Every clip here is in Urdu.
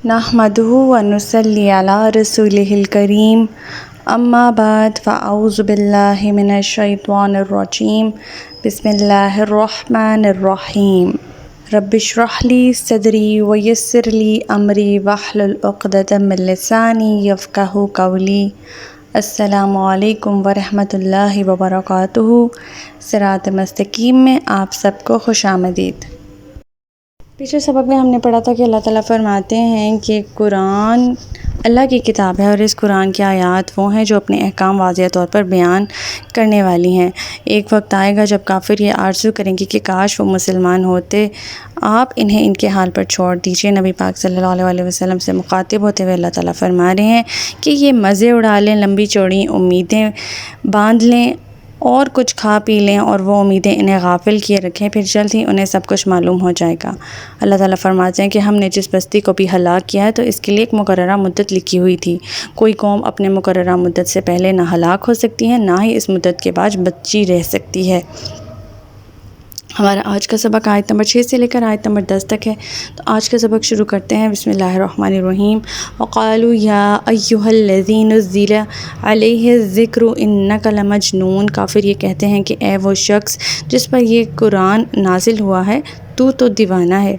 نحمدہ ونصلی علی رسولہ الکریم اما بعد فاعوذ باللہ من الشیطان الرجیم بسم اللہ الرحمن الرحیم رب اشرح لی صدری ویسر لی امری واحلل عقدۃ من لسانی یفقہوا قولی۔ السلام علیکم ورحمۃ اللہ وبرکاتہ۔ صراط مستقیم میں آپ سب کو خوش آمدید۔ پچھلے سبق میں ہم نے پڑھا تھا کہ اللہ تعالیٰ فرماتے ہیں کہ قرآن اللہ کی کتاب ہے اور اس قرآن کی آیات وہ ہیں جو اپنے احکام واضح طور پر بیان کرنے والی ہیں۔ ایک وقت آئے گا جب کافر یہ آرزو کریں گے کہ کاش وہ مسلمان ہوتے۔ آپ انہیں ان کے حال پر چھوڑ دیجیے۔ نبی پاک صلی اللہ علیہ وسلم سے مخاطب ہوتے ہوئے اللہ تعالیٰ فرما رہے ہیں کہ یہ مزے اڑا لیں، لمبی چوڑی امیدیں باندھ لیں اور کچھ کھا پی لیں اور وہ امیدیں انہیں غافل کیے رکھیں، پھر جلد ہی انہیں سب کچھ معلوم ہو جائے گا۔ اللہ تعالیٰ فرماتے ہیں کہ ہم نے جس بستی کو بھی ہلاک کیا ہے تو اس کے لیے ایک مقررہ مدت لکھی ہوئی تھی۔ کوئی قوم اپنے مقررہ مدت سے پہلے نہ ہلاک ہو سکتی ہے، نہ ہی اس مدت کے بعد بچی رہ سکتی ہے۔ ہمارا آج کا سبق آیت نمبر 6 سے لے کر آیت نمبر 10 تک ہے، تو آج کا سبق شروع کرتے ہیں۔ بسم اللہ الرحمن الرحیم۔ وقالوا یا ایھا الذی نزل علیہ الذکر انک لمجنون۔ کافر یہ کہتے ہیں کہ اے وہ شخص جس پر یہ قرآن نازل ہوا ہے تو دیوانہ ہے،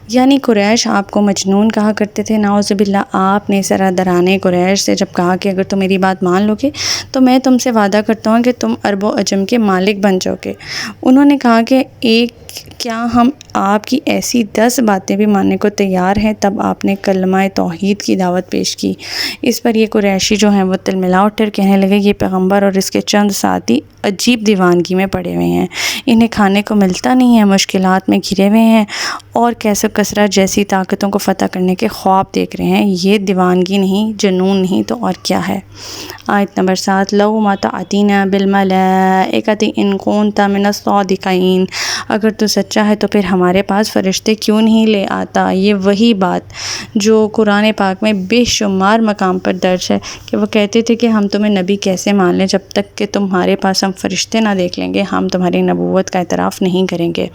یعنی قریش آپ کو مجنون کہا کرتے تھے۔ نعوذ باللہ۔ آپ نے سرادران قریش سے جب کہا کہ اگر تم میری بات مان لو گے تو میں تم سے وعدہ کرتا ہوں کہ تم عرب و عجم کے مالک بن جاؤ گے، انہوں نے کہا کہ کیا ہم آپ کی ایسی 10 باتیں بھی ماننے کو تیار ہیں؟ تب آپ نے کلمہ توحید کی دعوت پیش کی۔ اس پر یہ قریشی جو ہیں وہ تلملا اٹھ کہنے لگے یہ پیغمبر اور اس کے چند ساتھی عجیب دیوانگی میں پڑے ہوئے ہیں، انہیں کھانے کو ملتا نہیں ہے، مشکلات میں گھرے ہوئے ہیں اور کیسے کثرت جیسی طاقتوں کو فتح کرنے کے خواب دیکھ رہے ہیں۔ یہ دیوانگی نہیں، جنون نہیں تو اور کیا ہے؟ آیت نمبر 7۔ لَوْ مَا تَأْتِينَا بِالْمَلَائِكَةِ إِن كُنتَ مِنَ الصَّادِقِينَ۔ اگر تو سچا ہے تو پھر ہمارے پاس فرشتے کیوں نہیں لے آتا؟ یہ وہی بات جو قرآن پاک میں بے شمار مقام پر درج ہے کہ وہ کہتے تھے کہ ہم تمہیں نبی کیسے مان لیں، جب تک کہ تمہارے پاس ہم فرشتے نہ دیکھ لیں گے ہم تمہاری نبوت کا اعتراف نہیں کریں گے۔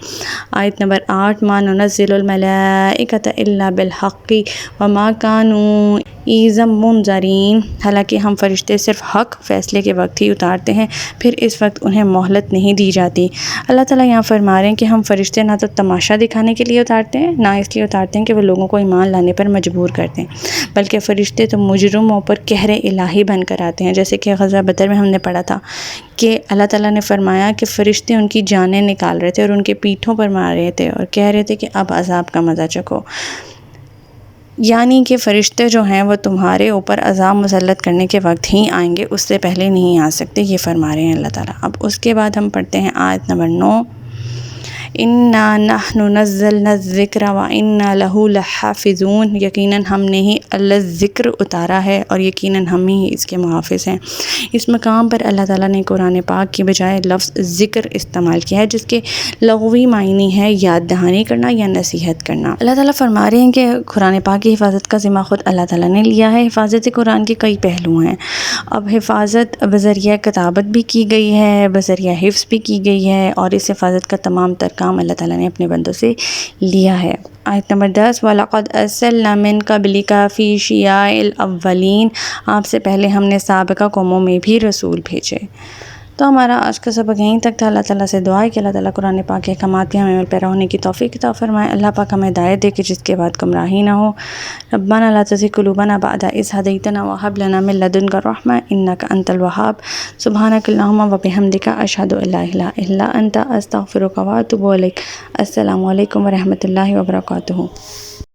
آیت نمبر 8۔ مَا نُنَزِّلُ الْمَلَائِكَةَ إِلَّا بِالْحَقِّ وَمَا كَانُوا إِذًا مُنظَرِينَ۔ حالانکہ ہم فرشتے صرف حق فیصلے کے وقت ہی اتارتے ہیں، پھر اس وقت انہیں مہلت نہیں دی جاتی۔ اللہ تعالیٰ یہاں فرما رہے ہیں کہ ہم فرشتے نہ تو تماشا دکھانے کے لیے اتارتے ہیں، نہ اس لیے اتارتے ہیں کہ وہ لوگوں کو ایمان لانے پر مجبور کرتے ہیں، بلکہ فرشتے تو مجرموں پر قہر الہی بن کر آتے ہیں۔ جیسے کہ غزوہ بدر میں ہم نے پڑھا تھا کہ اللہ تعالیٰ نے فرمایا کہ فرشتے ان کی جانیں نکال رہے تھے اور ان کے پیٹھوں پر مار رہے تھے اور کہہ رہے تھے کہ اب عذاب کا مزہ چکھو، یعنی کہ فرشتے جو ہیں وہ تمہارے اوپر عذاب مسلط کرنے کے وقت ہی آئیں گے، اس سے پہلے نہیں آ سکتے، یہ فرما رہے ہیں اللہ تعالیٰ۔ اب اس کے بعد ہم پڑھتے ہیں آیت نمبر 9۔ اِنَّا نَحْنُ نَزَّلْنَا الذِّكْرَ وَإِنَّا لَهُ لَحَافِظُونَ۔ یقیناً ہم نے ہی اللہ ذکر اتارا ہے اور یقیناً ہم ہی اس کے محافظ ہیں۔ اس مقام پر اللہ تعالیٰ نے قرآن پاک کی بجائے لفظ ذکر استعمال کیا ہے جس کے لغوی معنی ہے یاد دہانی کرنا یا نصیحت کرنا۔ اللہ تعالیٰ فرما رہے ہیں کہ قرآن پاک کی حفاظت کا ذمہ خود اللہ تعالیٰ نے لیا ہے۔ حفاظت قرآن کے کئی پہلو ہیں۔ اب حفاظت بذریعہ کتابت بھی کی گئی ہے، بذریعہ حفظ بھی کی گئی ہے، اور اس حفاظت کا تمام تر کام اللہ تعالیٰ نے اپنے بندوں سے لیا ہے۔ آیت نمبر 10۔ وَلَقَدْ أَرْسَلْنَا مِن قَبْلِكَ فِي شِيَعِ الْأَوَّلِينَ۔ آپ سے پہلے ہم نے سابقہ قوموں میں بھی رسول بھیجے۔ تو ہمارا آج کا سبق یہیں تک تھا۔ اللہ تعالیٰ سے دعا ہے کہ اللہ تعالیٰ قرآن پاک کے احکامات کے ہمیں عمل پیرا ہونے کی توفیق عطا فرمائے۔ اللہ پاک ہمیں ہدایت دے کہ جس کے بعد گمراہی نہ ہو۔ ربنا لا تزغ قلوبنا بعد إذ هديتنا وهب لنا من لدنك رحمة إنك أنت الوهاب۔ سبحانك اللهم وبحمدك أشهد أن لا إله إلا أنت أستغفرك وأتوب إليك۔ السلام علیکم ورحمۃ اللہ وبرکاتہ۔